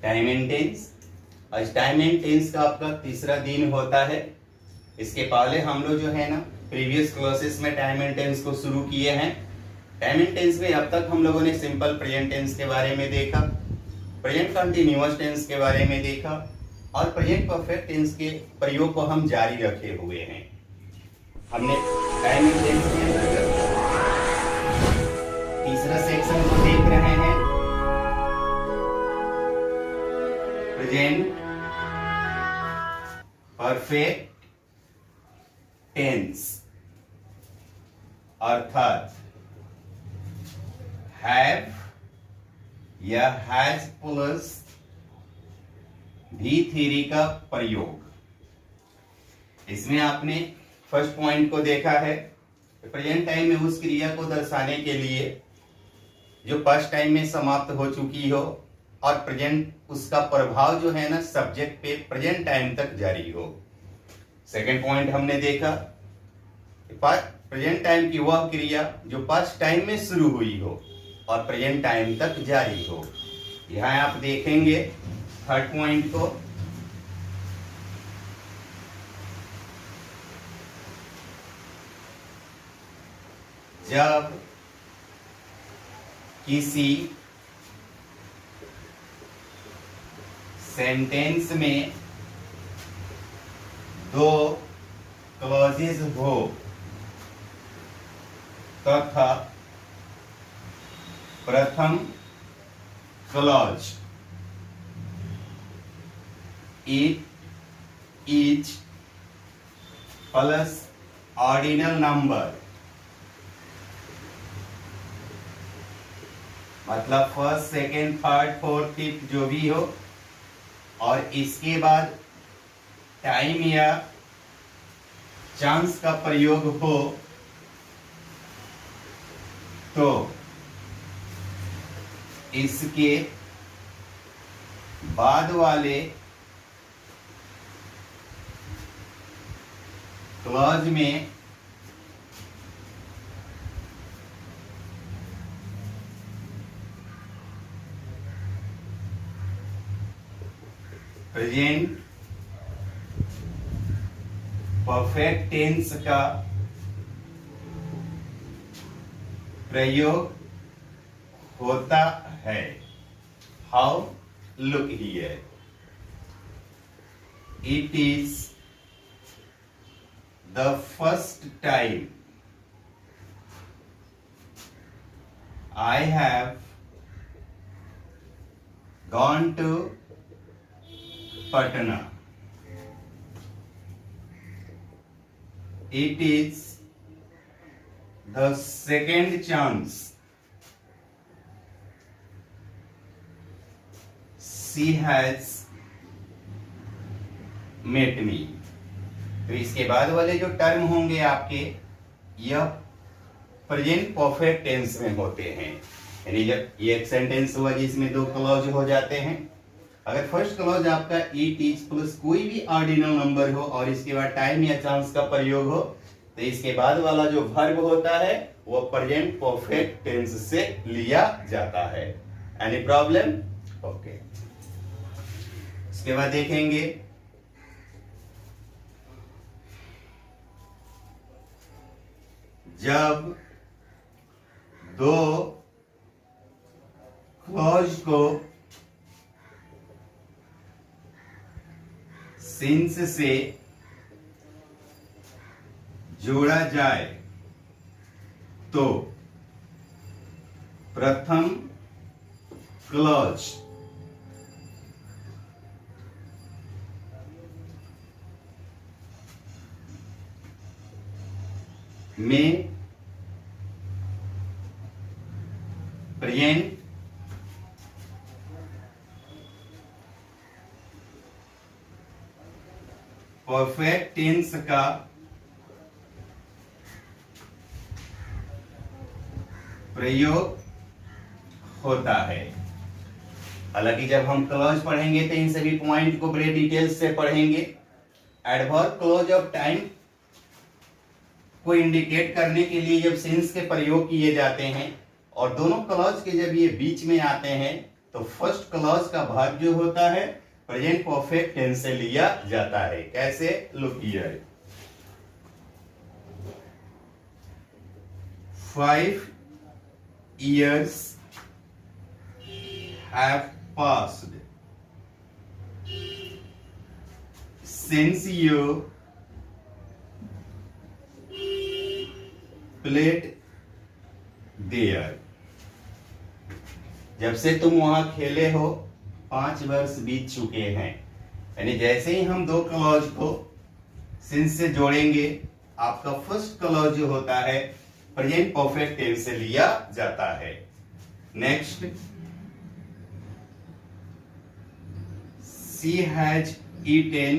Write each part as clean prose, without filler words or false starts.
Time and tense. आज time and tense का आपका तीसरा दिन होता है। इसके पहले हम लोग जो है ना प्रीवियस क्लासेस में टाइम एंड टेंस को शुरू किए हैं। टाइम एंड टेंस में अब तक हम लोगों ने सिंपल प्रेजेंट टेंस के बारे में देखा, प्रेजेंट कंटिन्यूअस टेंस के बारे में देखा और प्रेजेंट परफेक्ट टेंस के प्रयोग को हम जारी रखे हुए हैं। हमने टाइम एंड टेंस के अंतर्गत तीसरा सेक्शन को देख रहे हैं, प्रेजेंट परफेक्ट टेंस, अर्थात हैव या हैज प्लस भी थ्योरी का प्रयोग। इसमें आपने फर्स्ट पॉइंट को देखा है, प्रेजेंट टाइम में उस क्रिया को दर्शाने के लिए जो पास्ट टाइम में समाप्त हो चुकी हो और प्रेजेंट उसका प्रभाव जो है ना सब्जेक्ट पे प्रेजेंट टाइम तक जारी हो। सेकंड पॉइंट हमने देखा प्रेजेंट टाइम की वह क्रिया जो पास्ट टाइम में शुरू हुई हो और प्रेजेंट टाइम तक जारी हो। यहां आप देखेंगे थर्ड पॉइंट को, जब किसी सेंटेंस में दो क्लॉजेज हो तथा प्रथम clause it is plus ordinal number, मतलब first second third fourth fifth जो भी हो, और इसके बाद टाइम या चांस का प्रयोग हो तो इसके बाद वाले क्लॉज में प्रेजेंट परफेक्ट टेंस का प्रयोग होता है। How? Look here, it is the first time I have gone to Patna. It is the second chance she has met me। तो इसके बाद वाले जो टर्म होंगे आपके यह प्रेजेंट परफेक्ट टेंस में होते हैं। यानी जब ये एक सेंटेंस हुआ जिसमें दो क्लॉज हो जाते हैं, अगर फर्स्ट क्लॉज आपका इट इज प्लस कोई भी ऑर्डिनल नंबर हो और इसके बाद टाइम या चांस का प्रयोग हो तो इसके बाद वाला जो वर्ब होता है वो प्रेजेंट परफेक्ट टेंस से लिया जाता है। Any problem? ओके। इसके बाद देखेंगे जब दो क्लॉज को सिंस से जोड़ा जाए तो प्रथम क्लॉज में प्रेजेंट परफेक्ट टेंस का प्रयोग होता है। हालांकि जब हम क्लॉज पढ़ेंगे तो इन सभी पॉइंट को बड़े डिटेल्स से पढ़ेंगे। एडवर्ब क्लॉज ऑफ टाइम को इंडिकेट करने के लिए जब सिंस के प्रयोग किए जाते हैं और दोनों क्लॉज के जब ये बीच में आते हैं तो फर्स्ट क्लॉज का भाग जो होता है प्रेजेंट परफेक्ट टेंस से लिया जाता है। कैसे? Look here, 5 years have passed since you played there। जब से तुम वहां खेले हो 5 वर्ष बीत चुके हैं। यानी जैसे ही हम दो क्लॉज को सिंस से जोड़ेंगे, आपका फर्स्ट क्लॉज जो होता है प्रेजेंट परफेक्ट टेंस से लिया जाता है। Next, she has eaten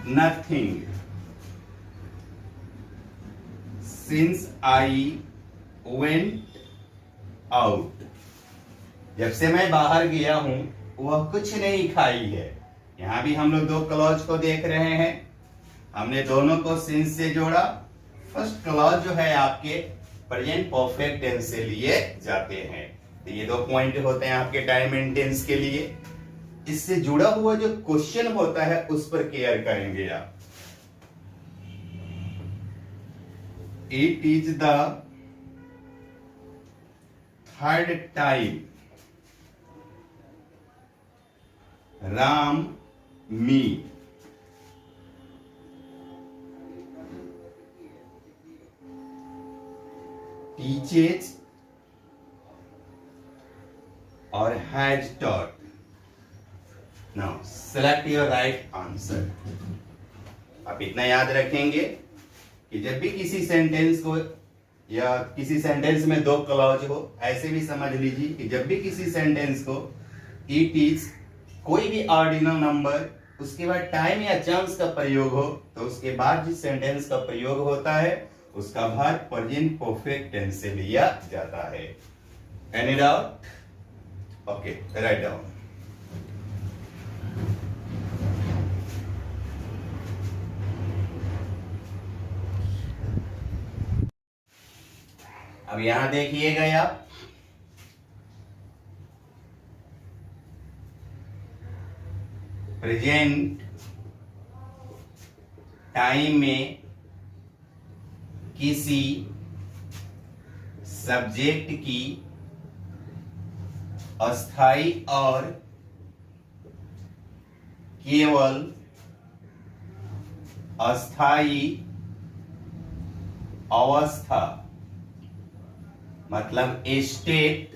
nothing since I went out. जब से मैं बाहर गया हूं वह कुछ नहीं खाई है। यहां भी हम लोग दो क्लॉज को देख रहे हैं, हमने दोनों को सिंस से जोड़ा। फर्स्ट क्लॉज जो है आपके प्रेजेंट परफेक्ट टेंस से लिए जाते हैं। तो ये दो पॉइंट होते हैं आपके टाइम एंड टेंस के लिए। इससे जुड़ा हुआ जो क्वेश्चन होता है उस पर केयर करेंगे आप। It is the third time Ram me teaches or has taught। Now select your right answer। आप इतना याद रखेंगे कि जब भी किसी सेंटेंस को या किसी सेंटेंस में दो क्लॉज हो, ऐसे भी समझ लीजिए कि जब भी किसी सेंटेंस को इट इज कोई भी ऑर्डिनल नंबर उसके बाद टाइम या चांस का प्रयोग हो, तो उसके बाद जिस सेंटेंस का प्रयोग होता है उसका भाग प्रेजेंट परफेक्ट टेंस से लिया जाता है। Any doubt? Okay, write down. अब यहां देखिएगा आप, प्रेजेंट टाइम में किसी सब्जेक्ट की अस्थाई और केवल अस्थाई अवस्था मतलब स्टेट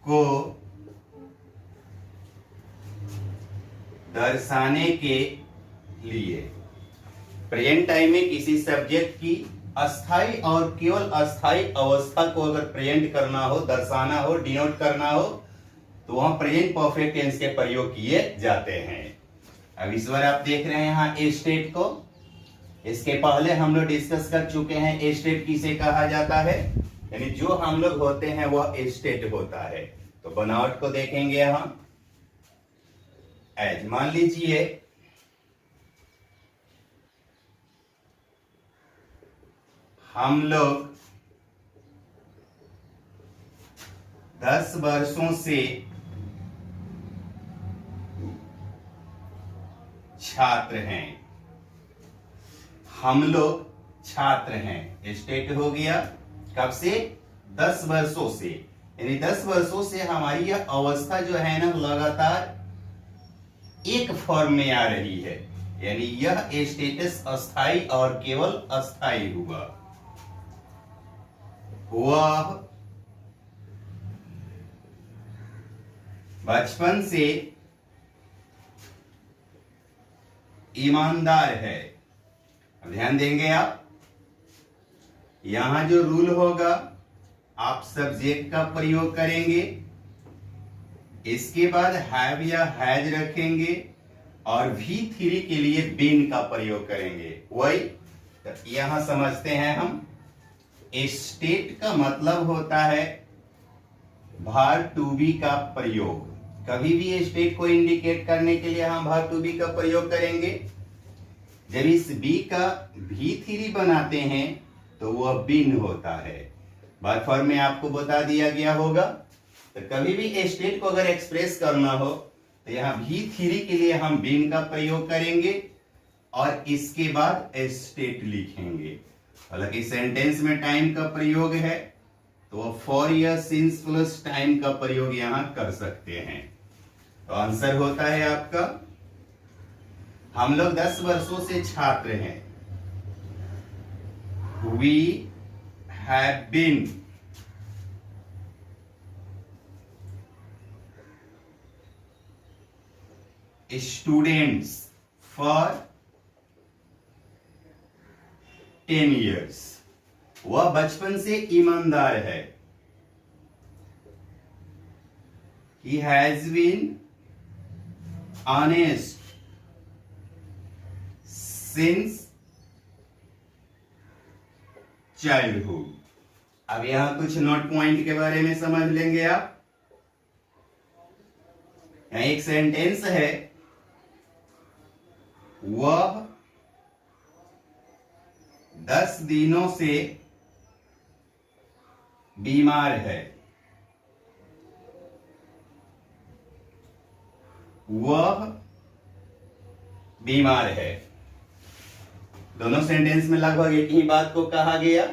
को दर्शाने के लिए, प्रेजेंट टाइम में किसी सब्जेक्ट की अस्थाई और केवल अस्थाई अवस्था को अगर प्रेजेंट करना हो, दर्शाना हो, डिनोट करना हो, तो वहां प्रेजेंट परफेक्ट टेंस के प्रयोग किए जाते हैं। अब इस बार आप देख रहे हैं यहाँ ए स्टेट को। इसके पहले हम लोग डिस्कस कर चुके हैं ए स्टेट किसे कहा जाता है, यानी जो हम लोग होते हैं वह ए स्टेट होता है। तो बनावट को देखेंगे यहाँ। एज मान लीजिए हम लोग 10 वर्षों से छात्र हैं। हम लोग छात्र हैं, स्टेट हो गया। कब से? 10 वर्षों से। यानी 10 वर्षों से हमारी यह अवस्था जो है ना लगातार एक फॉर्म में आ रही है, यानी यह स्टेटस अस्थाई और केवल अस्थाई हुआ। वह बचपन से ईमानदार है। अब ध्यान देंगे आप, यहां जो रूल होगा आप सब्जेक्ट का प्रयोग करेंगे, इसके बाद हैव या हैज रखेंगे और V3 के लिए बीन का प्रयोग करेंगे। वही तो यहां समझते हैं हम। स्टेट का मतलब होता है भार्ब टू बी का प्रयोग। कभी भी स्टेट को इंडिकेट करने के लिए हम भार्ब टू बी का प्रयोग करेंगे। जब इस बी का V3 बनाते हैं तो वह बीन होता है। बात फॉर्म में आपको बता दिया गया होगा। तो कभी भी स्टेट को अगर एक्सप्रेस करना हो तो यहाँ V3 के लिए हम बीन का प्रयोग करेंगे और इसके बाद स्टेट लिखेंगे। हालांकि सेंटेंस में टाइम का प्रयोग है तो फॉर या सिंस प्लस टाइम का प्रयोग यहां कर सकते हैं। तो आंसर होता है आपका, हम लोग 10 वर्षों से छात्र हैं। We have been students for 10 years। वह बचपन से ईमानदार है। He has been honest since childhood। अब यहां कुछ नोट पॉइंट के बारे में समझ लेंगे आप। यहां एक सेंटेंस है, वह 10 दिनों से बीमार है। वह बीमार है। दोनों सेंटेंस में लगभग एक ही बात को कहा गया,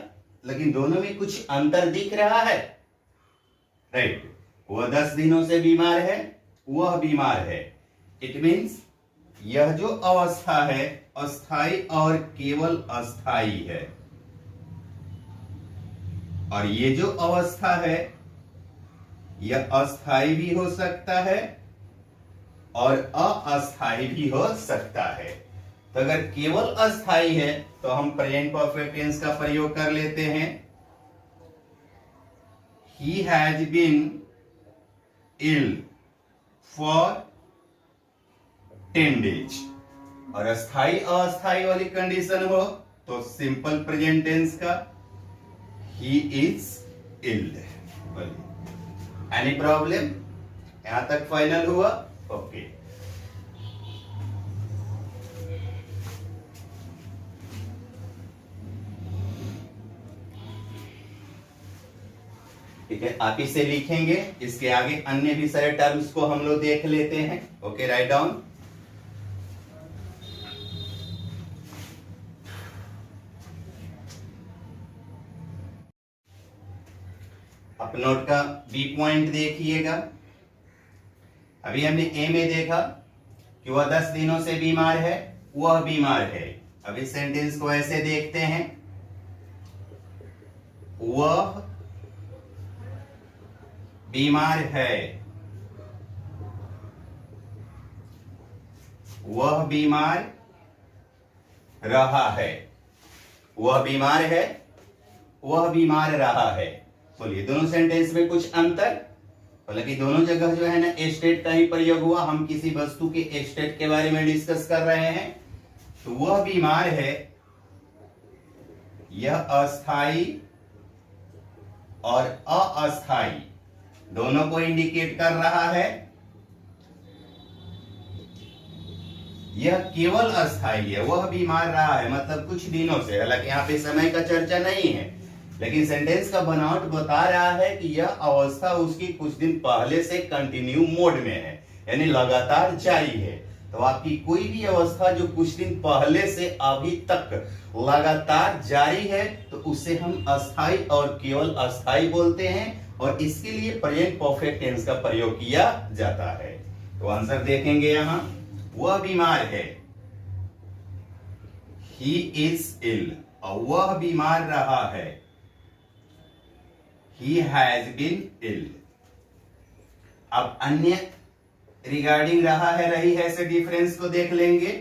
लेकिन दोनों में कुछ अंतर दिख रहा है। राइट, वह 10 दिनों से बीमार है, वह बीमार है। इट मीन्स यह जो अवस्था है अस्थाई और केवल अस्थाई है, और ये जो अवस्था है यह अस्थाई भी हो सकता है और अस्थाई भी हो सकता है। तो अगर केवल अस्थाई है तो हम प्रेजेंट परफेक्ट टेंस का प्रयोग कर लेते हैं। He has been ill for 10 days। और अस्थाई अस्थाई वाली कंडीशन हो तो सिंपल प्रेजेंट टेंस का He is ill। Any problem? यहां तक फाइनल हुआ? ओके। ठीक है, आप इसे लिखेंगे। इसके आगे अन्य भी सारे टर्म्स को हम लोग देख लेते हैं। Okay, write down. आप नोट का बी पॉइंट देखिएगा। अभी हमने ए में देखा कि वह 10 दिनों से बीमार है, वह बीमार है। अब इस सेंटेंस को ऐसे देखते हैं, वह बीमार है, वह बीमार रहा है। वह बीमार है, वह बीमार रहा है। बोलिए, दोनों सेंटेंस में कुछ अंतर? हालांकि दोनों जगह जो है ना स्टेट का ही प्रयोग हुआ। हम किसी वस्तु के स्टेट के बारे में डिस्कस कर रहे हैं। तो वह बीमार है, यह अस्थाई और अस्थाई दोनों को इंडिकेट कर रहा है। यह केवल अस्थाई है, वह बीमार रहा है मतलब कुछ दिनों से। हालांकि यहाँ पे समय का चर्चा नहीं है, लेकिन सेंटेंस का बनावट बता रहा है कि यह अवस्था उसकी कुछ दिन पहले से कंटिन्यू मोड में है, यानी लगातार जारी है। तो आपकी कोई भी अवस्था जो कुछ दिन पहले से अभी तक लगातार जारी है तो उसे हम अस्थाई और केवल अस्थाई बोलते हैं, और इसके लिए प्रेजेंट परफेक्ट टेंस का प्रयोग किया जाता है। तो आंसर देखेंगे यहां, वह बीमार है, ही इज इल, और वह बीमार रहा है, he has been ill। अब अन्य रिगार्डिंग रहा है रही है से डिफरेंस को देख लेंगे।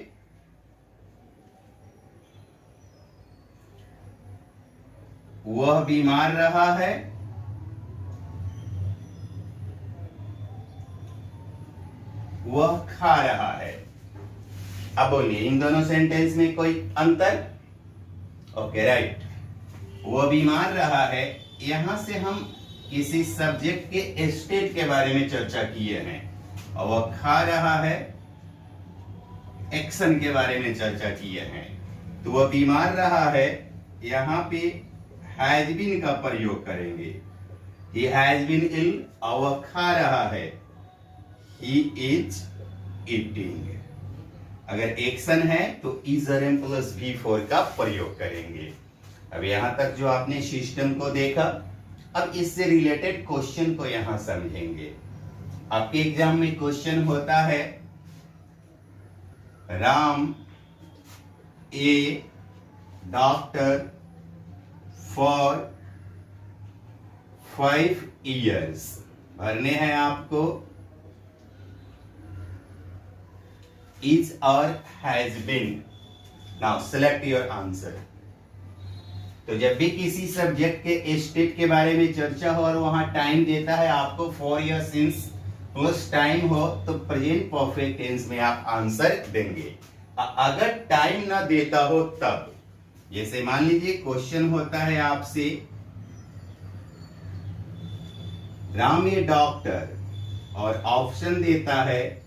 वह बीमार रहा है, वह खा रहा है। अब बोलिए, इन दोनों सेंटेंस में कोई अंतर? Okay, right. वह बीमार रहा है, यहां से हम किसी सब्जेक्ट के स्टेट के बारे में चर्चा किए हैं, और वह खा रहा है एक्शन के बारे में चर्चा किए हैं। तो वह बीमार रहा है, यहां पे हैज बीन का प्रयोग करेंगे। ही हैज बीन इल, वह खा रहा है। He is eating. अगर एक्शन है तो इजरम प्लस V4 का प्रयोग करेंगे। अब यहां तक जो आपने सिस्टम को देखा, अब इससे रिलेटेड क्वेश्चन को यहां समझेंगे। आपके एग्जाम में क्वेश्चन होता है, Ram a doctor for 5 years। भरने हैं आपको इज और has been. Now select your answer. तो जब भी किसी सब्जेक्ट के स्टेट के बारे में चर्चा हो और वहां टाइम देता है आपको फॉर या सिंस प्लस टाइम हो, तो प्रेजेंट परफेक्ट टेंस में आप आंसर देंगे। अगर टाइम ना देता हो तब, जैसे मान लीजिए क्वेश्चन होता है आपसे, राम ए डॉक्टर, और ऑप्शन देता है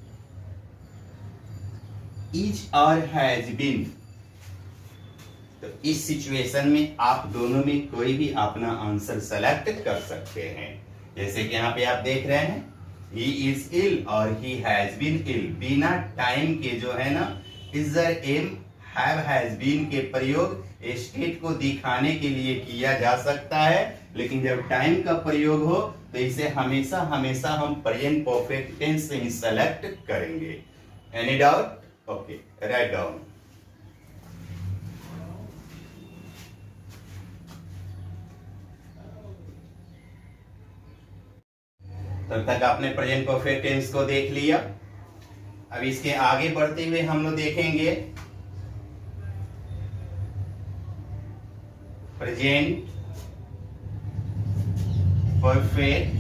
इज और हैज बीन, तो इस सिचुएशन में आप दोनों में कोई भी अपना आंसर सेलेक्ट कर सकते हैं। जैसे कि यहाँ पे आप देख रहे हैं, ही इज इल और ही हैज बीन इल, बिना टाइम के जो है ना इजर एम हैव हैज बीन के प्रयोग स्टेट को दिखाने के लिए किया जा सकता है, लेकिन जब टाइम का प्रयोग हो तो इसे हमेशा हमेशा हम प्रेजेंट परफेक्ट टेंस से ही सेलेक्ट करेंगे। Any doubt? Okay, write down. तब तक आपने प्रेजेंट परफेक्ट टेंस को देख लिया। अब इसके आगे बढ़ते हुए हम लोग देखेंगे present perfect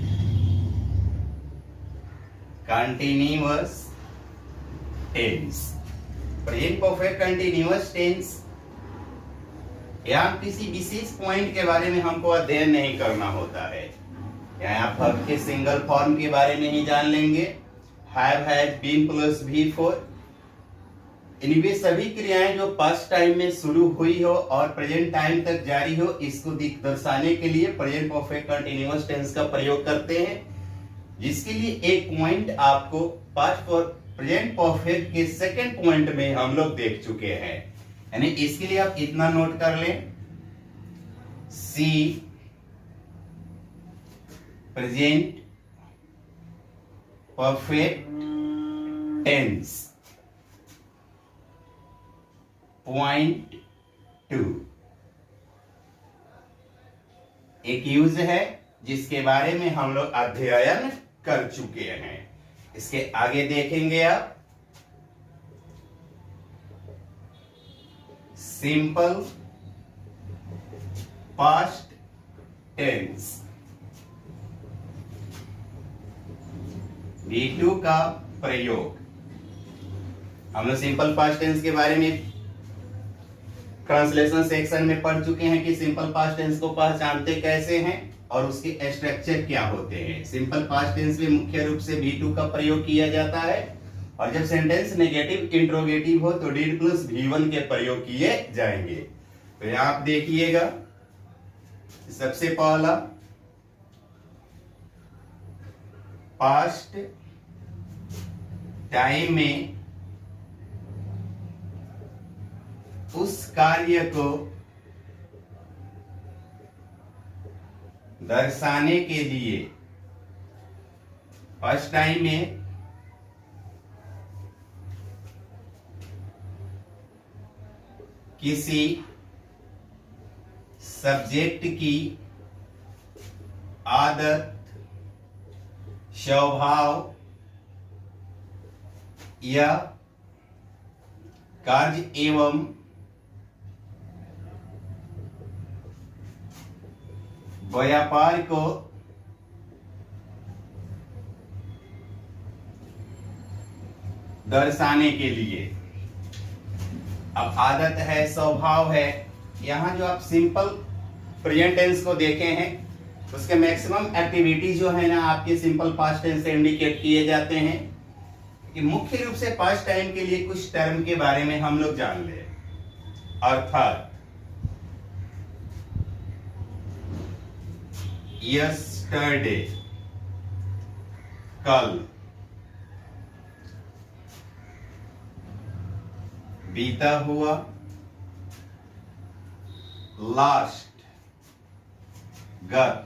continuous tense. Present perfect continuous tense, यहाँ किसी विशेष पॉइंट के बारे में हमको अध्ययन नहीं करना होता है। यहाँ आप वर्ब के सिंगल फॉर्म के बारे में ही जान लेंगे, have has been plus V4। इनमें सभी क्रियाएं जो पास्ट टाइम में शुरू हुई हो और प्रेजेंट टाइम तक जारी हो, इसको दर्शाने के लिए प्रेजेंट परफेक्ट कंटीन्यूअस टेंस का प्रयोग करते हैं, जिसके लिए एक पॉइंट आपको पास्ट और प्रेजेंट परफेक्ट के सेकंड पॉइंट में हम लोग देख चुके हैं। यानी इसके लिए आप इतना नोट कर लें, सी प्रेजेंट परफेक्ट टेंस पॉइंट 2 एक यूज है जिसके बारे में हम लोग अध्ययन कर चुके हैं। इसके आगे देखेंगे आप सिंपल पास्ट टेंस V2 का प्रयोग। हम लोग सिंपल पास्ट टेंस के बारे में ट्रांसलेशन सेक्शन में पढ़ चुके हैं कि सिंपल पास्ट टेंस को पहचानते कैसे हैं और उसके स्ट्रक्चर क्या होते हैं। सिंपल पास्ट टेंस में मुख्य रूप से V2 का प्रयोग किया जाता है, और जब सेंटेंस नेगेटिव इंट्रोगेटिव हो तो did प्लस V1 के प्रयोग किए जाएंगे। तो यहां आप देखिएगा, सबसे पहला पास्ट टाइम में उस कार्य को दर्शाने के लिए, फर्स्ट टाइम में किसी सब्जेक्ट की आदत, स्वभाव या कार्य एवं व्यापार को दर्शाने के लिए। अब आदत है, स्वभाव है, यहां जो आप सिंपल प्रेजेंट टेंस को देखे हैं उसके मैक्सिमम एक्टिविटी जो है ना आपके सिंपल पास्ट टेंस से इंडिकेट किए जाते हैं। कि मुख्य रूप से पास्ट टाइम के लिए कुछ टर्म के बारे में हम लोग जान ले, अर्थात यस्टरडे, कल। बीता हुआ, लास्ट, गत।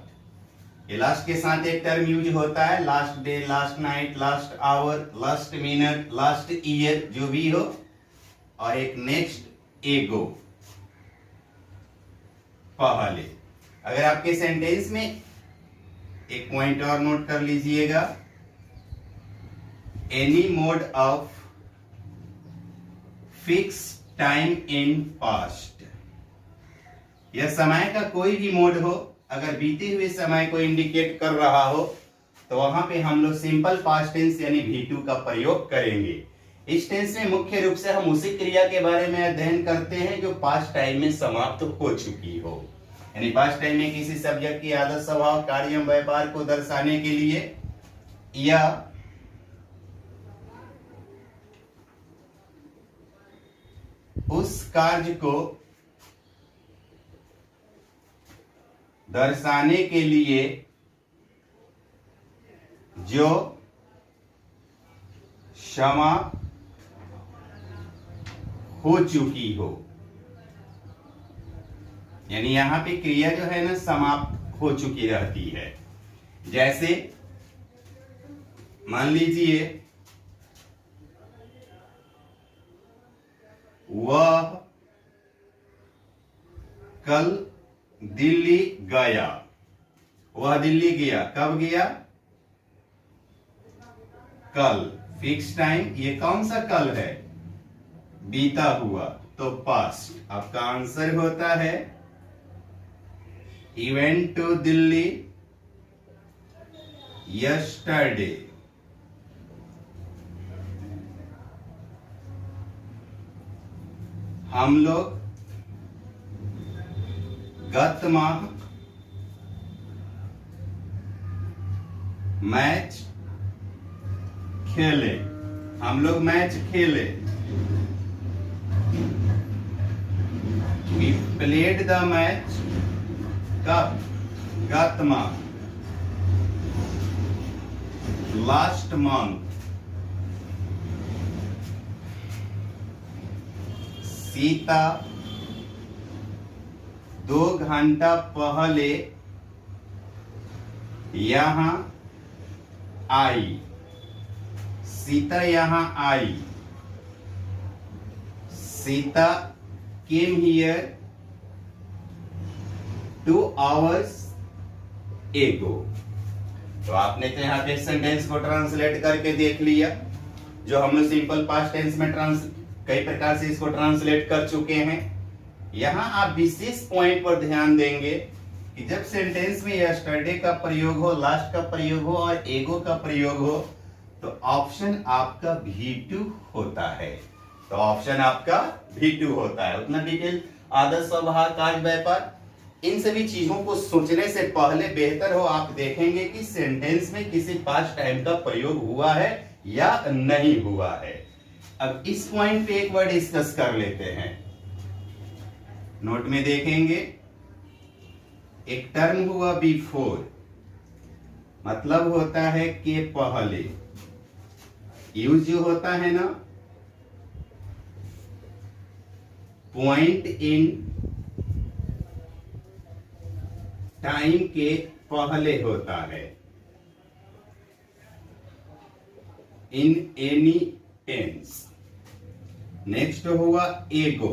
ये लास्ट के साथ एक टर्म यूज होता है, last day, last night, last hour, last minute, last year, जो भी हो। और एक नेक्स्ट एगो, पहले। अगर आपके सेंटेंस में एक पॉइंट और नोट कर लीजिएगा, any mode of fix time in past. यह समय का कोई भी मोड हो, अगर बीते हुए समय को इंडिकेट कर रहा हो तो वहां पे हम लोग सिंपल पास्ट टेंस यानी V2 का प्रयोग करेंगे। इस टेंस में मुख्य रूप से हम उसी क्रिया के बारे में अध्ययन करते हैं जो पास्ट टाइम में समाप्त हो चुकी हो, यानी पास्ट टाइम में किसी सब्जेक्ट की आदत, स्वभाव, कार्य, व्यापार को दर्शाने के लिए या उस कार्य को दर्शाने के लिए जो क्षमा हो चुकी हो, यानी यहां पे क्रिया जो है ना समाप्त हो चुकी रहती है। जैसे मान लीजिए वह कल दिल्ली गया। वह दिल्ली गया, कब गया? कल। फिक्स टाइम, ये कौन सा कल है? बीता हुआ, तो पास्ट। आपका आंसर होता है he went to Delhi yesterday। हम लोग गत माह मैच खेले। हम लोग मैच खेले। We played the match कब? गत माह, लास्ट मंथ। सीता 2 घंटा पहले यहां आई। सीता यहां आई। Sita came here 2 hours ago। तो आपने तो यहाँ पे सेंटेंस को ट्रांसलेट करके देख लिया, जो हम लोग सिंपल पास्ट टेंस में कई प्रकार से इसको ट्रांसलेट कर चुके हैं। यहां आप विशेष पॉइंट पर ध्यान देंगे कि जब सेंटेंस में यस्टरडे का प्रयोग हो, लास्ट का प्रयोग हो और एगो का प्रयोग हो, तो ऑप्शन आपका V2 होता है। तो ऑप्शन आपका V2 होता है। उतना डिटेल आदर्श, स्वभाव, कार्य, व्यापार, इन सभी चीजों को सोचने से पहले बेहतर हो आप देखेंगे कि सेंटेंस में किसी पास्ट टाइम का प्रयोग हुआ है या नहीं हुआ है। अब इस पॉइंट पे एक बार डिस्कस कर लेते हैं। नोट में देखेंगे, एक टर्म हुआ बिफोर, मतलब होता है के पहले। यूज जो होता है ना, पॉइंट इन टाइम के पहले होता है। In any tense. नेक्स्ट हुआ एगो,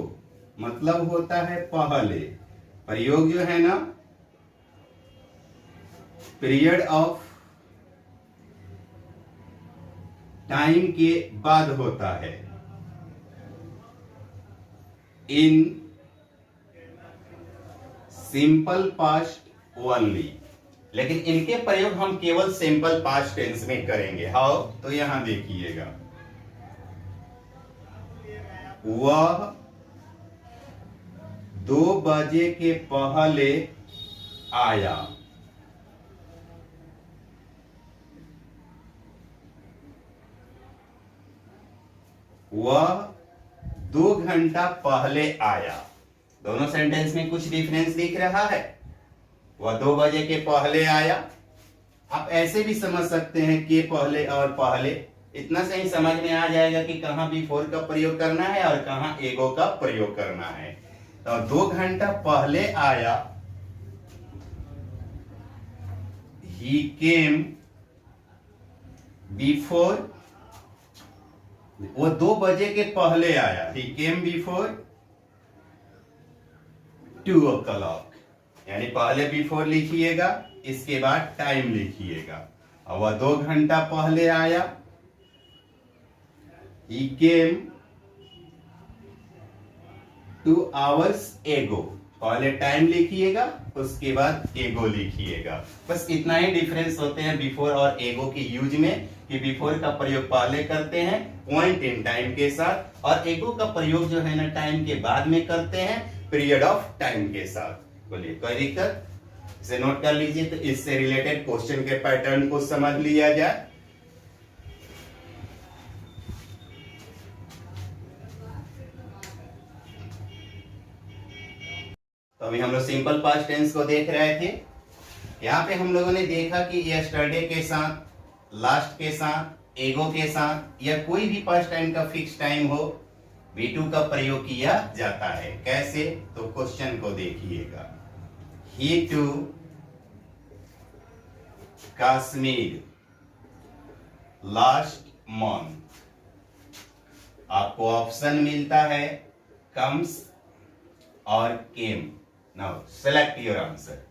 मतलब होता है पहले। प्रयोग जो है ना, पीरियड ऑफ टाइम के बाद होता है। इन सिंपल पास्ट ओनली, लेकिन इनके प्रयोग हम केवल सिंपल पास्ट टेंस में करेंगे। हाउ? तो यहां देखिएगा, वह 2 बजे के पहले आया। वह 2 घंटा पहले आया। दोनों सेंटेंस में कुछ डिफरेंस दिख रहा है? वह 2 बजे के पहले आया। आप ऐसे भी समझ सकते हैं के पहले और पहले, इतना सही समझ में आ जाएगा कि कहाँ बिफोर का प्रयोग करना है और कहाँ एगो का प्रयोग करना है। तो 2 घंटा पहले आया, he came before, वो 2 बजे के पहले आया, he came before 2 o'clock, यानी पहले बिफोर लिखिएगा, इसके बाद टाइम लिखिएगा। और वह 2 घंटा पहले आया, he came 2 hours ago, पहले टाइम लिखिएगा, उसके बाद एगो लिखिएगा। बस इतना ही डिफरेंस होते हैं बिफोर और एगो के यूज में, कि बिफोर का प्रयोग पहले करते हैं पॉइंट इन टाइम के साथ, और एगो का प्रयोग जो है ना टाइम के बाद में करते हैं पीरियड ऑफ टाइम के साथ। बोलिए कोई दिक्कत? इसे नोट कर लीजिए, तो इससे रिलेटेड क्वेश्चन के पैटर्न को समझ लिया जाए। तो अभी हम लोग सिंपल पास्ट टेंस को देख रहे थे। यहाँ पे हम लोगों ने देखा कि यस्टरडे के साथ, लास्ट के साथ, एगो के साथ या कोई भी पास्ट टाइम का फिक्स टाइम हो, V2 का प्रयोग किया जाता है। कैसे? तो क्वेश्चन को देखिएगा। He to Kashmir last month, आपको ऑप्शन मिलता है कम्स और came. Now select your answer.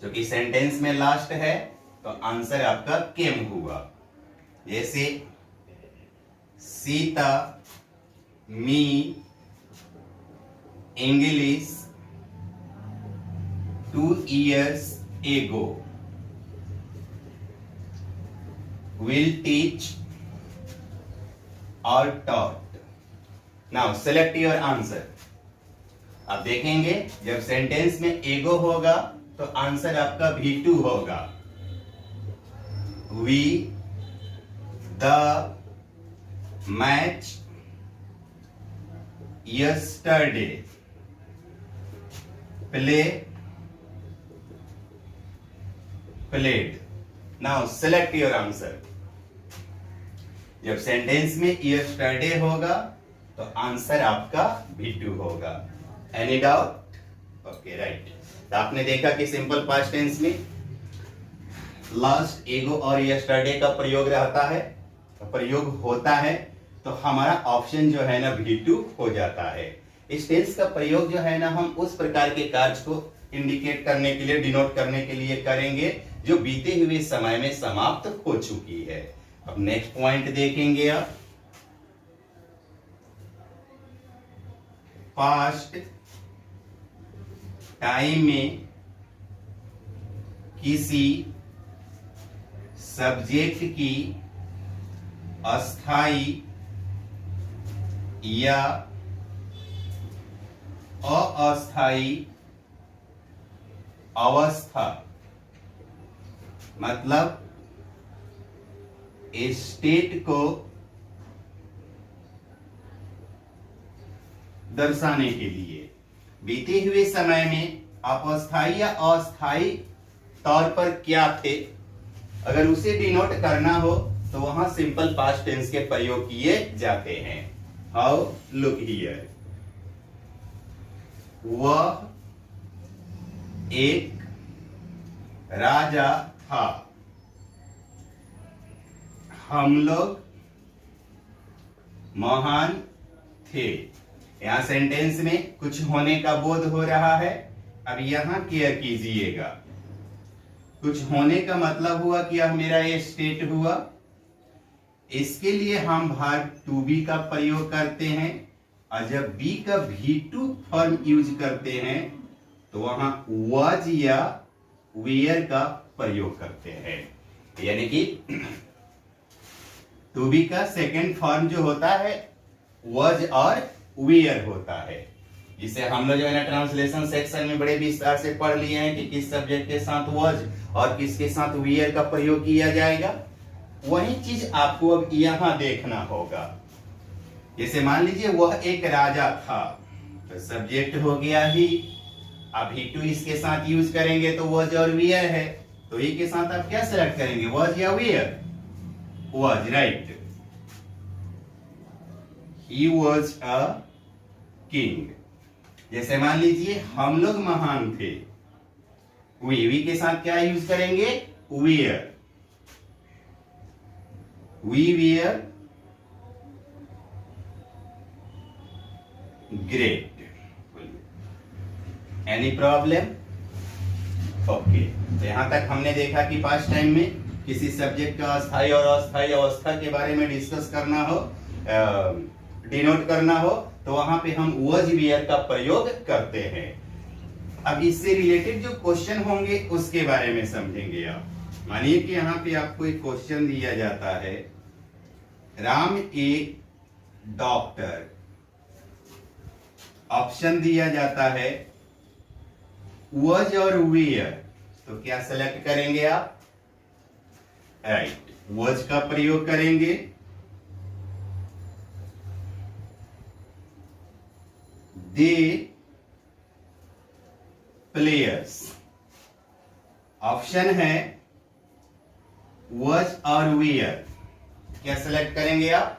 जो कि सेंटेंस में लास्ट है तो आंसर आपका केम हुआ। जैसे सीता मी English 2 years ago will teach or taught. Now select your answer. अब देखेंगे जब सेंटेंस में एगो होगा तो आंसर आपका V2 होगा। We the match yesterday play played. Now select your answer. जब सेंटेंस में यस्टरडे होगा तो आंसर आपका V2 होगा। Any doubt? Okay right. तो आपने देखा कि सिंपल पास्ट टेंस में लास्ट, एगो और यस्टरडे का प्रयोग रहता है, प्रयोग होता है, तो हमारा ऑप्शन जो है ना V2 हो जाता है। इस टेंस का प्रयोग जो है ना हम उस प्रकार के कार्य को इंडिकेट करने के लिए, डिनोट करने के लिए करेंगे जो बीते हुए समय में समाप्त हो चुकी है। अब नेक्स्ट पॉइंट देखेंगे आप। पास्ट टाइम में किसी सब्जेक्ट की अस्थायी या अस्थायी अवस्था, मतलब स्टेट को दर्शाने के लिए बीते हुए समय में आप अस्थायी या अस्थायी तौर पर क्या थे, अगर उसे डिनोट करना हो तो वहां सिंपल पास्ट टेंस के प्रयोग किए जाते हैं। हाउ? Look here. वह एक राजा था। हम लोग महान थे। यहां सेंटेंस में कुछ होने का बोध हो रहा है। अब यहां केयर कीजिएगा। कुछ होने का मतलब हुआ कि यह मेरा ये स्टेट हुआ। इसके लिए हम भाग टू बी का प्रयोग करते हैं, और जब बी का V2 फॉर्म यूज करते हैं तो वहां वाज या वेयर का प्रयोग करते हैं। यानी कि टू बी का सेकेंड फॉर्म जो होता है वाज और वेयर होता है, जिसे हम लोग जो है ना ट्रांसलेशन सेक्शन में बड़े विस्तार से पढ़ लिए हैं कि किस सब्जेक्ट के साथ वाज और किसके साथ वेयर का प्रयोग किया जाएगा। वही चीज आपको अब यहां देखना होगा। जैसे मान लीजिए वह एक राजा था, तो सब्जेक्ट हो गया ही, अब ही टू इसके साथ यूज करेंगे तो वॉज और वियर है, तो ही के साथ आप क्या सेलेक्ट करेंगे, वॉज या wear? Was, right. He was a king. जैसे मान लीजिए हम लोग महान थे, वी के साथ क्या यूज करेंगे, were. We were great. Any problem? Okay, तो यहां तक हमने देखा कि पास्ट टाइम में किसी सब्जेक्ट का स्थायी और अस्थायी अवस्था के बारे में डिस्कस करना हो, डिनोट करना हो, तो वहां पे हम वॉज वियर का प्रयोग करते हैं। अब इससे रिलेटेड जो क्वेश्चन होंगे उसके बारे में समझेंगे आप। मानिए कि यहाँ पे आपको एक क्वेश्चन दिया जाता है, राम एक डॉक्टर। ऑप्शन दिया जाता है वॉज और वियर, तो क्या सेलेक्ट करेंगे आप? राइट, वॉज का प्रयोग करेंगे। दे प्लेयर्स। ऑप्शन है वॉज और वियर, क्या सेलेक्ट करेंगे आप?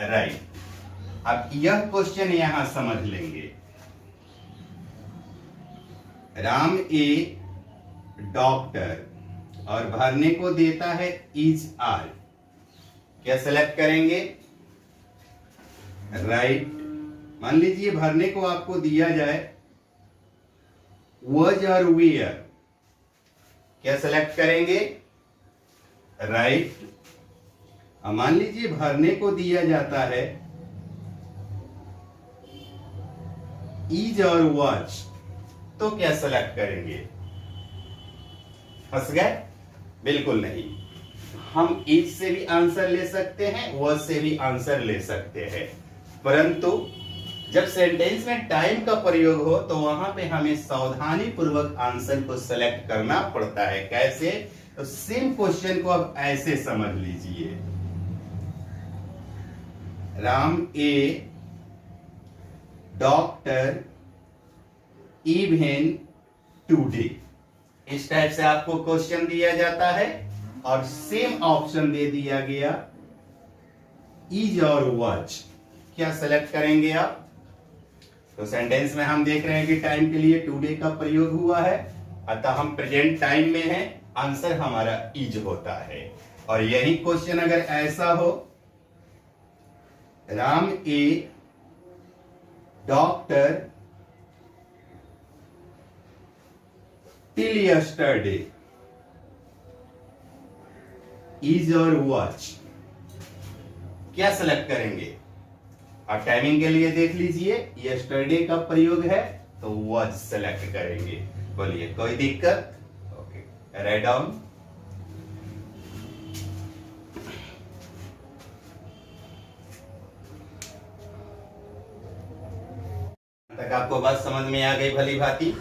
राइट। अब यह क्वेश्चन यहां समझ लेंगे, राम ए डॉक्टर और भरने को देता है इज आर, क्या सेलेक्ट करेंगे? राइट। मान लीजिए भरने को आपको दिया जाए वॉज और वियर, क्या सेलेक्ट करेंगे? राइट। मान लीजिए भरने को दिया जाता है इज और वॉज, तो क्या सेलेक्ट करेंगे? फंस गए? बिल्कुल नहीं। हम इज से भी आंसर ले सकते हैं, वॉज से भी आंसर ले सकते हैं, परंतु जब सेंटेंस में टाइम का प्रयोग हो तो वहां पे हमें सावधानी पूर्वक आंसर को सेलेक्ट करना पड़ता है। कैसे? तो सेम क्वेश्चन को अब ऐसे समझ लीजिए, Ram a doctor even today. इस टाइप से आपको क्वेश्चन दिया जाता है और सेम ऑप्शन दे दिया गया इज और वॉज, क्या सेलेक्ट करेंगे आप? तो सेंटेंस में हम देख रहे हैं कि टाइम के लिए टुडे का प्रयोग हुआ है, अतः हम प्रेजेंट टाइम में हैं, आंसर हमारा इज होता है। और यही क्वेश्चन अगर ऐसा हो, Ram a doctor till yesterday, is और वॉच, क्या सेलेक्ट करेंगे? और टाइमिंग के लिए देख लीजिए, यस्टरडे का प्रयोग है तो वॉच सेलेक्ट करेंगे। बोलिए कोई दिक्कत? Okay, write down. तक आपको बात समझ में आ गई भली भांति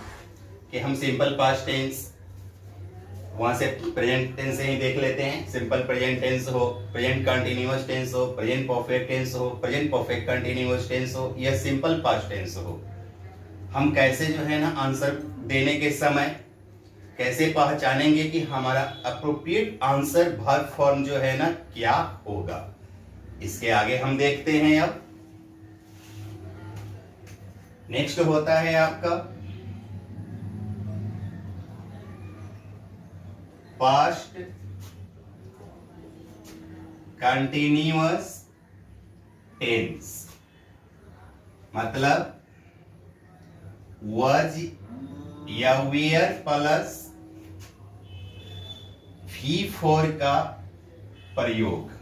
कि हम सिंपल पास्ट टेंस, वहां से प्रेजेंट टेंस से ही देख लेते हैं। सिंपल प्रेजेंट टेंस हो, प्रेजेंट कंटिन्यूअस टेंस हो, प्रेजेंट परफेक्ट टेंस हो, प्रेजेंट परफेक्ट कंटिन्यूअस टेंस हो या सिंपल पास्ट टेंस हो, हम कैसे जो है ना आंसर देने के समय कैसे पहचानेंगे कि हमारा अप्रोप्रिएट आंसर वर्ब फॉर्म जो है ना क्या होगा, इसके आगे हम देखते हैं। अब नेक्स्ट होता है आपका पास्ट कंटिन्यूअस टेंस, मतलब वॉज या वेयर प्लस V4 का प्रयोग।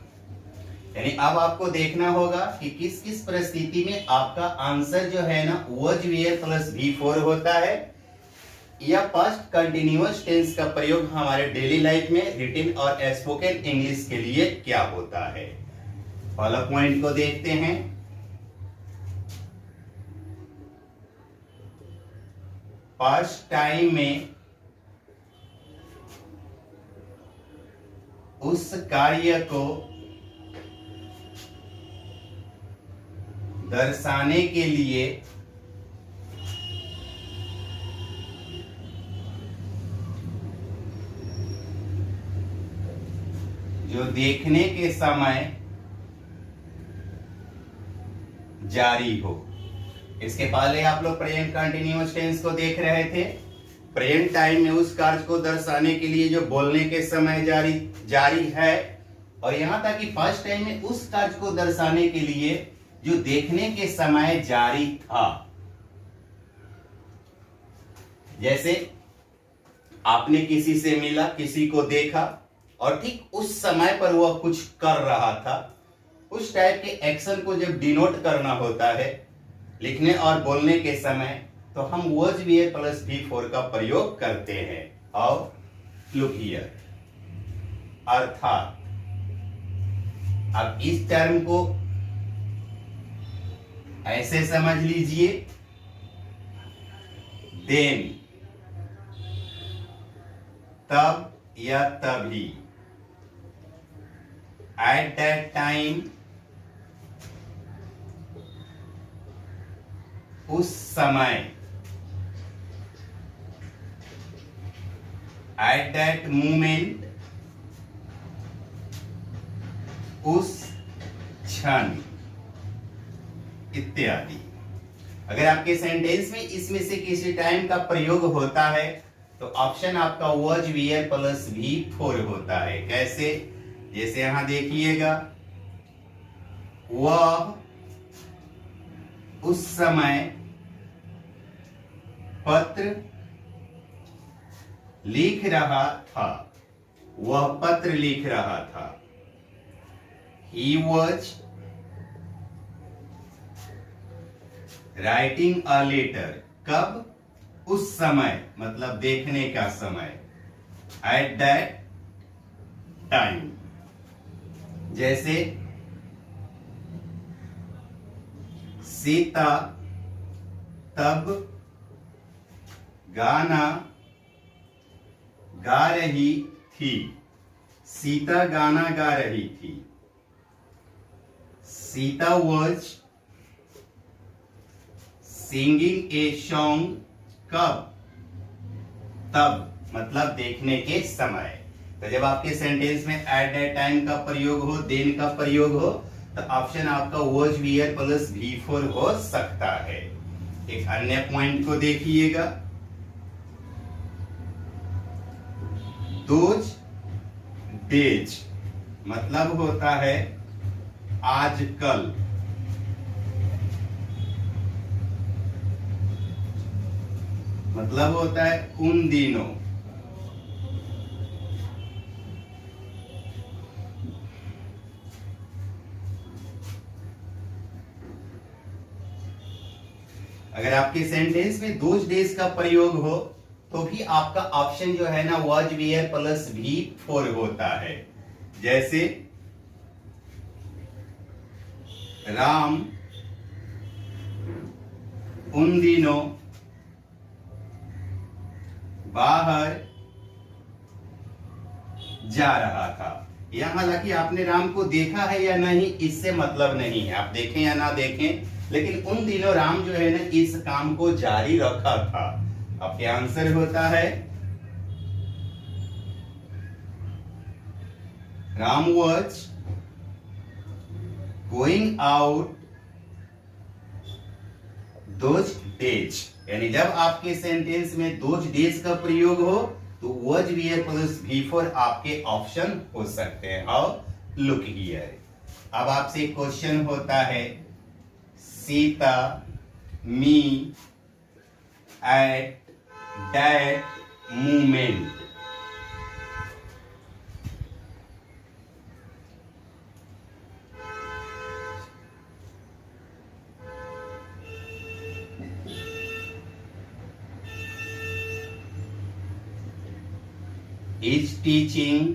यानी अब आपको देखना होगा कि किस किस परिस्थिति में आपका आंसर जो है ना वॉज वेयर प्लस V4 होता है, या पास्ट कंटिन्यूअस टेंस का प्रयोग हमारे डेली लाइफ में रिटन और स्पोकन इंग्लिश के लिए क्या होता है। पहला पॉइंट को देखते हैं। पास्ट टाइम में उस कार्य को दर्शाने के लिए जो देखने के समय जारी हो। इसके पहले आप लोग प्रेजेंट कंटिन्यूअस टेंस को देख रहे थे। प्रेजेंट टाइम में उस कार्य को दर्शाने के लिए जो बोलने के समय जारी है, और यहां तक कि फर्स्ट टाइम में उस कार्य को दर्शाने के लिए जो देखने के समय जारी था। जैसे आपने किसी से मिला, किसी को देखा, और ठीक उस समय पर वह कुछ कर रहा था। उस टाइप के एक्शन को जब डिनोट करना होता है लिखने और बोलने के समय, तो हम वॉज वीयर प्लस V4 का प्रयोग करते हैं। और लुक हियर, अर्थात अब इस टर्म को ऐसे समझ लीजिए, देन तब या तभी, एट दैट टाइम उस समय, एट दैट मोमेंट उस क्षण, इत्यादि। अगर आपके सेंटेंस में इसमें से किसी टाइम का प्रयोग होता है तो ऑप्शन आपका वॉज वीयर प्लस V4 होता है। कैसे? जैसे यहां देखिएगा, वह उस समय पत्र लिख रहा था। वह पत्र लिख रहा था। He was writing a letter. कब? उस समय, मतलब देखने का समय, at that time। जैसे सीता तब गाना गा रही थी। सीता गाना गा रही थी। Sita was singing a song। कब? तब, मतलब देखने के समय। तो जब आपके सेंटेंस में एट दैट टाइम का प्रयोग हो, देन का प्रयोग हो, तो ऑप्शन आपका वॉज वीयर प्लस V4 हो सकता है। एक अन्य पॉइंट को देखिएगा, दोज डेज मतलब होता है आजकल। मतलब होता है उन दिनों। अगर आपके सेंटेंस में दोज डेज का प्रयोग हो तो भी आपका ऑप्शन जो है ना वॉज वीयर प्लस V4 होता है। जैसे राम उन दिनों बाहर जा रहा था। यह हालांकि आपने राम को देखा है या नहीं इससे मतलब नहीं है, आप देखें या ना देखें, लेकिन उन दिनों राम जो है ना इस काम को जारी रखा था। आपके आंसर होता है Ram was going out those days. यानी जब आपके सेंटेंस में दोज डेज का प्रयोग हो तो वॉज वीयर प्लस V4 आपके ऑप्शन हो सकते हैं। और लुक हियर, अब आपसे एक क्वेश्चन होता है, Sita me at that moment. is teaching,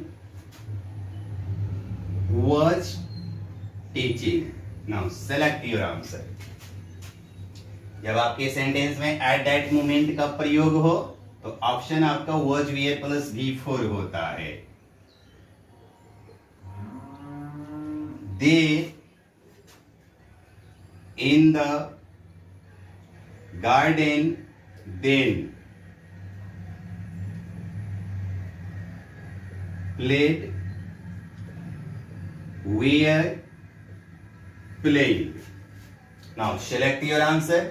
was teaching। Now select your answer। जब आपके सेंटेंस में एट दैट मोमेंट का प्रयोग हो तो ऑप्शन आपका was वीयर प्लस V4 होता है। They in the garden then played were playing. Now select your answer.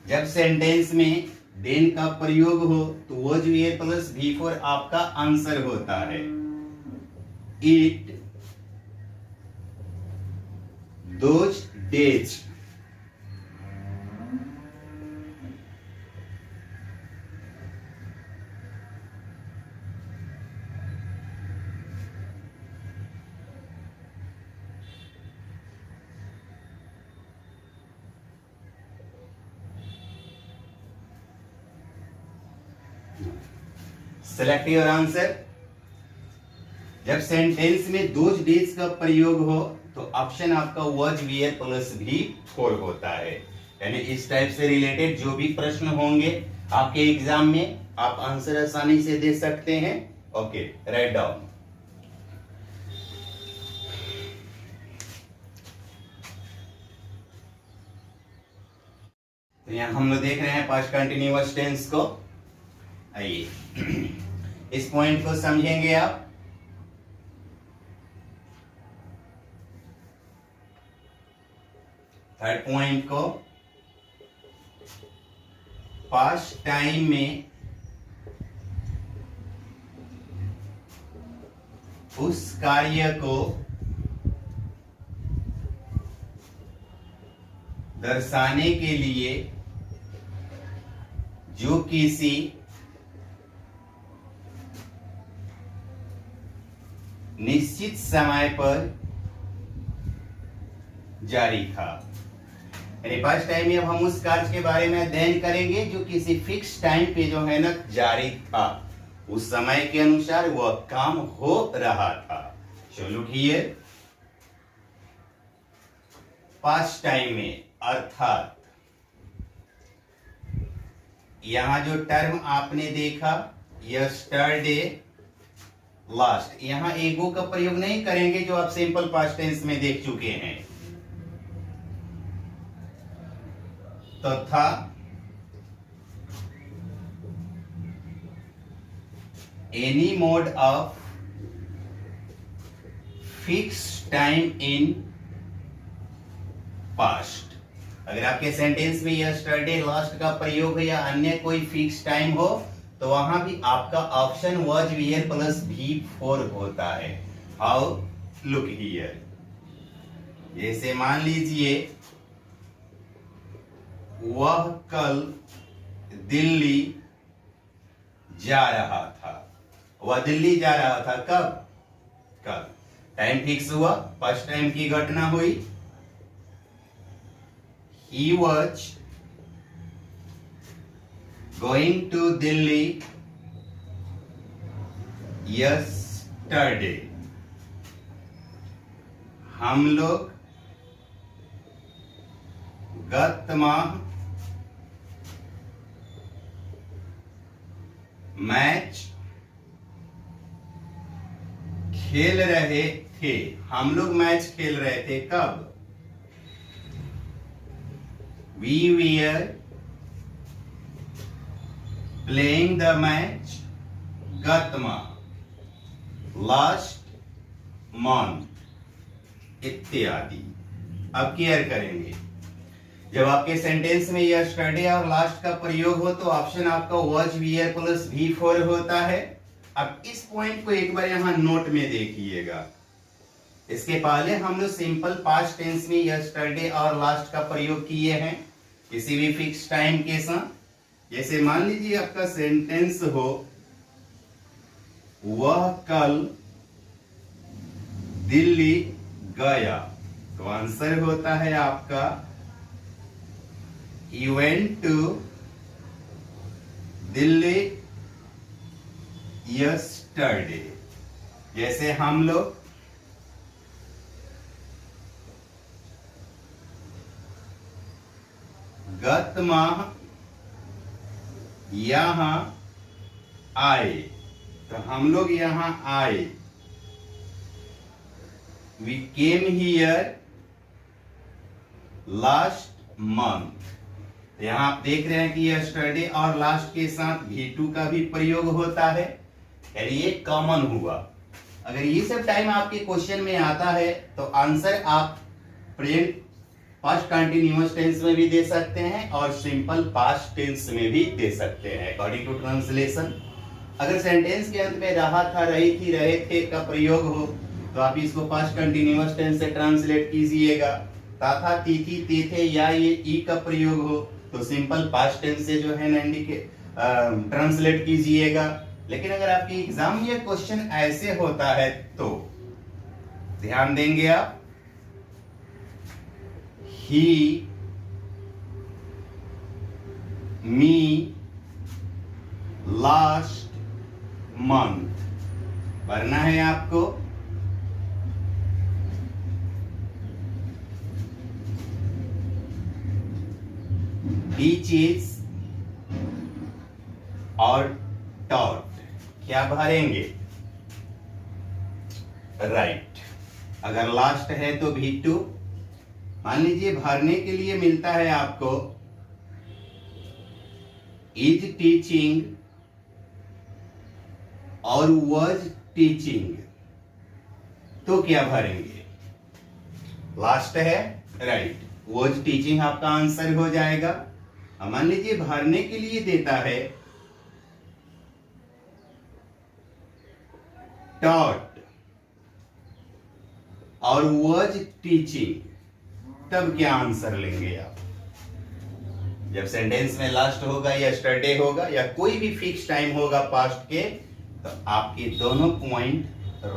जब सेंटेंस में देन का प्रयोग हो तो was were प्लस V4 आपका आंसर होता है. It those days. Select your answer. जब सेंटेंस में दोज डेज का प्रयोग हो तो ऑप्शन आपका was were प्लस V4 होता है. यानी इस टाइप से रिलेटेड जो भी प्रश्न होंगे आपके एग्जाम में आप आंसर आसानी से दे सकते हैं. Okay, write down. तो यहां हम लोग देख रहे हैं पास्ट कंटिन्यूअस टेंस को. आइए इस पॉइंट को समझेंगे आप. थर्ड पॉइंट को, पास्ट टाइम में उस कार्य को दर्शाने के लिए जो किसी निश्चित समय पर जारी था. यानी पास्ट टाइम में अब हम उस कार्य के बारे में अध्ययन करेंगे जो किसी फिक्स टाइम पे जो है ना जारी था. उस समय के अनुसार वह काम हो रहा था. So look here, past time में अर्थात यहां जो टर्म आपने देखा यस्टरडे लास्ट, यहां एगो का प्रयोग नहीं करेंगे जो आप सिंपल पास्ट टेंस में देख चुके हैं. तथा any mode of fix time in past. अगर आपके सेंटेंस में यस्टरडे लास्ट का प्रयोग है या अन्य कोई फिक्स टाइम हो तो वहां भी आपका option was were plus V4 होता है. How, look here. जैसे मान लीजिए वह कल दिल्ली जा रहा था. वह दिल्ली जा रहा था कब? कल. टाइम फिक्स हुआ, फर्स्ट टाइम की घटना हुई. He was going to Delhi yesterday. हम लोग गत माह मैच खेल रहे थे. हम लोग मैच खेल रहे थे कब? We were playing the match गत माह, लास्ट मंथ इत्यादि. अब क्लियर करेंगे. जब आपके सेंटेंस में यस्टरडे और लास्ट का प्रयोग हो तो ऑप्शन आपका was were प्लस V4 होता है. अब इस पॉइंट को एक बार यहां नोट में देखिएगा. इसके पहले हम लोग सिंपल पास्ट टेंस में यस्टरडे और लास्ट का प्रयोग किए हैं किसी भी फिक्स टाइम के साथ. जैसे मान लीजिए आपका सेंटेंस हो वह कल दिल्ली गया, तो आंसर होता है आपका he went to Delhi yesterday. जैसे हम लोग गत माह यहां आए, तो हम लोग यहां आए. We came here last month. यहां आप देख रहे हैं कि यस्टरडे और लास्ट के साथ V2 का भी प्रयोग होता है. यानी ये कॉमन हुआ. अगर ये सब टाइम आपके क्वेश्चन में आता है तो आंसर आप प्रेजेंट पास्ट कंटिन्यूअस टेंस में भी दे सकते हैं और सिंपल पास्ट टेंस में भी दे सकते हैं अकॉर्डिंग टू ट्रांसलेशन। अगर सेंटेंस के अंत में रहा था, रही थी, रहे थे का प्रयोग हो तो आप इसको पास्ट कंटिन्यूअस टेंस से ट्रांसलेट कीजिएगा। था था, थी थी, ते थे या ये ई का प्रयोग हो तो सिंपल पास्ट टेंस से जो है ना ट्रांसलेट कीजिएगा। लेकिन अगर आपके एग्जाम में क्वेश्चन ऐसे होता है तो ध्यान देंगे आप, ही मी लास्ट मंथ भरना है आपको। टीचेस और टॉट क्या भरेंगे? राइट। अगर लास्ट है तो V2। मान लीजिए भरने के लिए मिलता है आपको इज टीचिंग और वॉज टीचिंग, तो क्या भरेंगे? लास्ट है, राइट। वॉज टीचिंग आपका आंसर हो जाएगा। अब मान लीजिए भरने के लिए देता है टॉट और वॉज टीचिंग, तब क्या आंसर लेंगे आप? जब सेंटेंस में लास्ट होगा, यस्टरडे होगा या कोई भी फिक्स टाइम होगा पास्ट के, तो आपके दोनों पॉइंट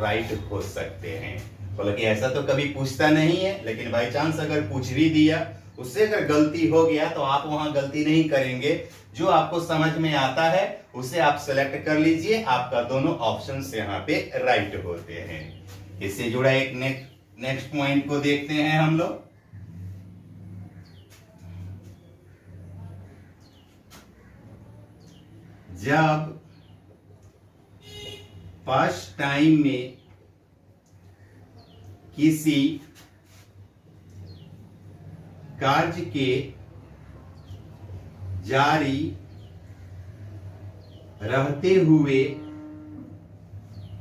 राइट हो सकते हैं। बल्कि ऐसा तो कभी पूछता नहीं है, लेकिन बाई चांस अगर पूछ भी दिया, उससे अगर गलती हो गया तो आप वहां गलती नहीं करेंगे। जो आपको समझ में आता है उसे आप सेलेक्ट कर लीजिए, आपका दोनों ऑप्शंस यहाँ पे राइट होते हैं। इससे जुड़ा एक नेक्स्ट पॉइंट को देखते हैं हम लोग। जब पास्ट टाइम में किसी कार्य के जारी रहते हुए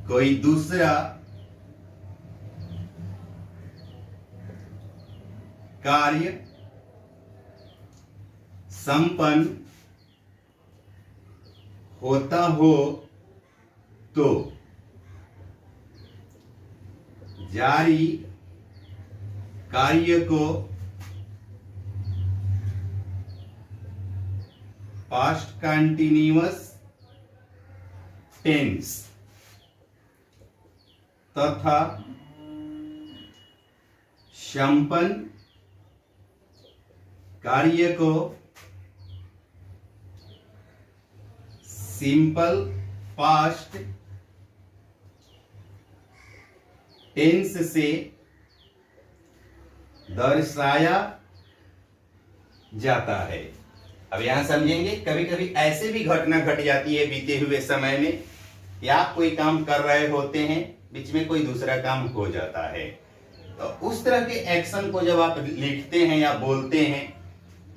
कोई दूसरा कार्य संपन्न होता हो तो जारी कार्य को पास्ट कंटिन्यूअस टेंस तथा संपन्न कार्य को सिंपल पास्ट टेंस से दर्शाया जाता है। अब यहां समझेंगे, कभी कभी ऐसे भी घटना घट जाती है बीते हुए समय में कि आप कोई काम कर रहे होते हैं, बीच में कोई दूसरा काम हो जाता है, तो उस तरह के एक्शन को जब आप लिखते हैं या बोलते हैं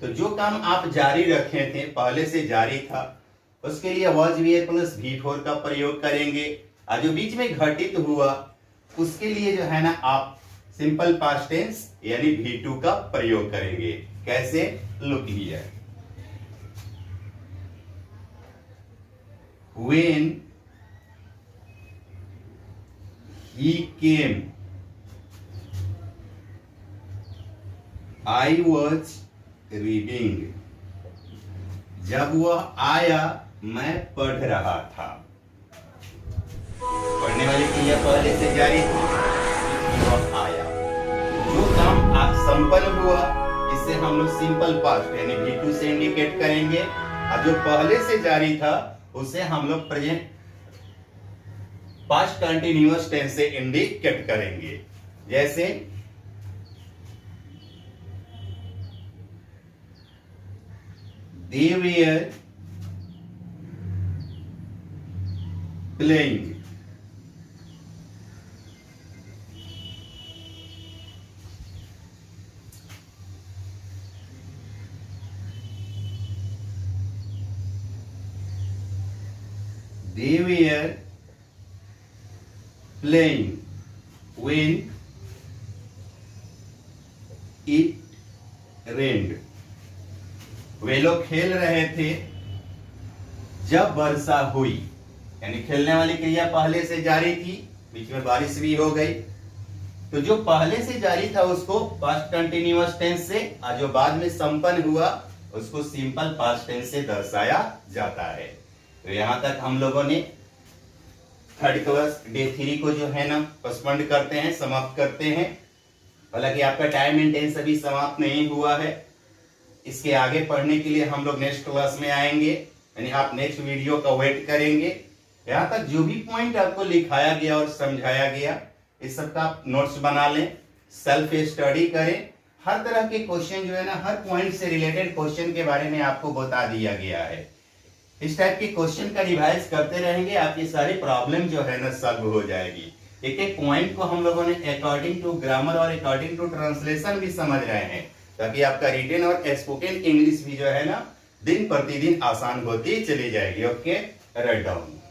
तो जो काम आप जारी रखे थे, पहले से जारी था, उसके लिए वॉज वीयर प्लस V4 का प्रयोग करेंगे। और जो बीच में घटित हुआ उसके लिए जो है ना आप सिंपल पास्ट टेंस यानी V2 का प्रयोग करेंगे। कैसे? Look here, when he came I was reading, जब वह आया मैं पढ़ रहा था। पढ़ने वाली क्रिया पहले से जारी थी, वह आया। जो काम आज संपन्न हुआ इससे हम लोग सिंपल पास्ट यानी V2 से इंडिकेट करेंगे, और जो पहले से जारी था उसे हम लोग प्रेजेंट पास्ट कंटिन्यूअस टेंस से इंडिकेट करेंगे। जैसे they were playing, they were playing when it rained. वे लोग खेल रहे थे जब वर्षा हुई। यानी खेलने वाली क्रिया पहले से जारी थी, बीच में बारिश भी हो गई, तो जो पहले से जारी था उसको पास्ट कंटिन्यूअस टेंस से, और जो बाद में संपन्न हुआ उसको सिंपल पास्ट टेंस से दर्शाया जाता है। तो यहां तक हम लोगों ने थर्ड क्लास डे 3 को जो है ना पोस्टपोन्ड करते हैं, समाप्त करते हैं। हालांकि आपका टाइम एंड टेंस अभी समाप्त नहीं हुआ है। इसके आगे पढ़ने के लिए हम लोग नेक्स्ट क्लास में आएंगे, यानी आप नेक्स्ट वीडियो का वेट करेंगे। यहाँ तक जो भी पॉइंट आपको लिखाया गया और समझाया गया, इस सब का आप नोट्स बना लें, सेल्फ स्टडी करें। हर तरह के क्वेश्चन जो है ना, हर पॉइंट से रिलेटेड क्वेश्चन के बारे में आपको बता दिया गया है। इस टाइप के क्वेश्चन का रिवाइज करते रहेंगे, आपकी सारी प्रॉब्लम जो है ना सॉल्व हो जाएगी। एक एक पॉइंट को हम लोगों ने अकॉर्डिंग टू ग्रामर और अकॉर्डिंग टू ट्रांसलेशन भी समझ रहे हैं, ताकि आपका रिटन और स्पोकन इंग्लिश भी जो है ना दिन प्रतिदिन आसान होती चली जाएगी। Okay, write down.